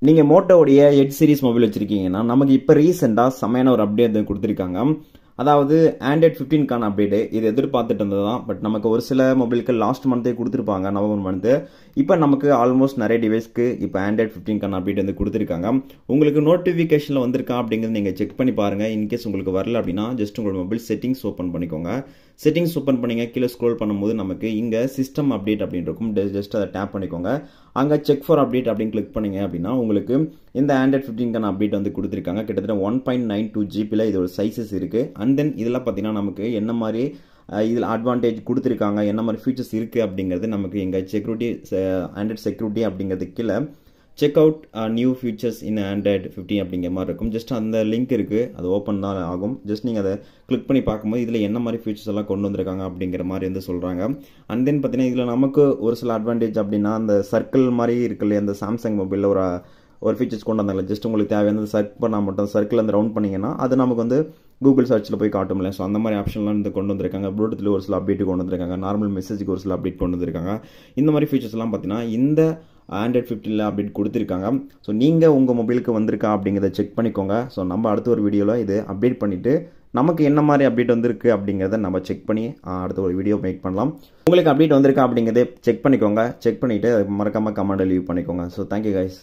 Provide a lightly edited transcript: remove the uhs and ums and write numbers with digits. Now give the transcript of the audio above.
நீங்க மோட்டோவுடைய எட் series mobile வச்சிருக்கீங்கன்னா நமக்கு இப்போ ரீசெண்டாக செமையான ஒரு அப்டேட் கொடுத்துருக்காங்க. அதாவது ஆண்ட்ராய்ட் 15க்கான அப்டேட். இது எதிர்பார்த்துட்டு இருந்தது தான். பட் நமக்கு ஒரு சில மொபைலுக்கு லாஸ்ட் மந்த்தே கொடுத்துருப்பாங்க, நவம்பர் மந்த்து. இப்போ நமக்கு ஆல்மோஸ்ட் நிறைய டிவைஸ்க்கு இப்போ ஆண்ட்ராய்ட் 15க்கான அப்டேட் கொடுத்துருக்காங்க. உங்களுக்கு நோட்டிஃபிகேஷனில் வந்திருக்கா அப்படிங்கிறது நீங்கள் செக் பண்ணி பாருங்கள். இன்கேஸ் உங்களுக்கு வரல அப்படின்னா ஜஸ்ட் உங்களோட மொபைல் செட்டிங்ஸ் ஓப்பன் பண்ணிக்கோங்க. செட்டிங்ஸ் ஓப்பன் பண்ணிங்க, கீழே ஸ்க்ரோல் பண்ணும்போது நமக்கு இங்கே சிஸ்டம் அப்டேட் அப்படின்னு இருக்கும். ஜஸ்ட் அதை டேப் பண்ணிக்கோங்க. அங்கே செக் ஃபார் அப்டேட் அப்படின்னு கிளிக் பண்ணிங்க அப்படின்னா உங்களுக்கு இந்த ஆண்ட்ராய்ட் 15க்கான அப்டேட் கொடுத்துருக்காங்க. கிட்டத்தட்ட 1.92 ஜிபியில் இதோட சைஸஸ் இருக்குது. அண்ட் தென் இதெல்லாம் பார்த்தீங்கன்னா நமக்கு என்ன மாதிரி இதில் அட்வான்டேஜ் கொடுத்துருக்காங்க, என்ன மாதிரி ஃபீச்சர்ஸ் இருக்குது அப்படிங்கிறது நமக்கு எங்கள் செக்யூரிட்டி ஆண்ட்ராய்ட் செக்யூரிட்டி அப்படிங்கிறது கீழே செக் அவுட் நியூ ஃபீச்சர்ஸ் இன் ஆண்ட்ராய்ட் 15 அப்படிங்கிற மாதிரி இருக்கும். ஜஸ்ட் அந்த லிங்க் இருக்குது, அது ஓப்பன் தான் ஆகும். ஜஸ்ட் நீங்கள் அதை கிளிக் பண்ணி பார்க்கும்போது இதில் என்ன மாதிரி ஃபீச்சர்ஸ் எல்லாம் கொண்டு வந்திருக்காங்க அப்படிங்கிற மாதிரி சொல்கிறாங்க. அண்ட் தென் பார்த்தீங்கன்னா இதில் நமக்கு ஒரு சில அட்வான்டேஜ் அப்படின்னா அந்த சர்க்கிள் மாதிரி இருக்குல்ல, அந்த சாம்சங் மொபைலில் ஒரு ஃபீச்சர்ஸ் கொண்டு வந்தாங்க. ஜஸ்ட் உங்களுக்கு தேவையான சர்க் பண்ணால் மட்டும் சர்க்கிள் அந்த ரவுண்ட் பண்ணிங்கன்னா அது நமக்கு கூகுள் சர்ச்சில் போய் காட்டும்ல. ஸோ அந்த மாதிரி ஆப்ஷன்லாம் கொண்டு வந்திருக்காங்க. ப்ளூடூத்தில் ஒரு சில அப்டேட் கொண்டு வந்திருக்காங்க. நார்மல் மெசேஜுக்கு ஒரு சில அப்டேட் கொண்டு வந்திருக்காங்க. இந்த மாதிரி ஃபீச்சர்ஸ்லாம் பார்த்தீங்கன்னா இந்த ஆண்ட்ராய்ட் 15ல் அப்டேட் கொடுத்துருக்காங்க. ஸோ நீங்கள் உங்கள் மொபைலுக்கு வந்திருக்கா அப்படிங்கிறத செக் பண்ணிக்கோங்க. ஸோ நம்ம அடுத்த ஒரு வீடியோவில் இது அப்டேட் பண்ணிவிட்டு நமக்கு என்ன மாதிரி அப்டேட் வந்திருக்கு அப்படிங்கிறத நம்ம செக் பண்ணி அடுத்த ஒரு வீடியோ மேக் பண்ணலாம். உங்களுக்கு அப்டேட் வந்திருக்கா அப்படிங்கிறத செக் பண்ணிக்கோங்க. செக் பண்ணிவிட்டு மறக்காமல் கமெண்ட் லீவ் பண்ணிக்கோங்க. So thank you guys.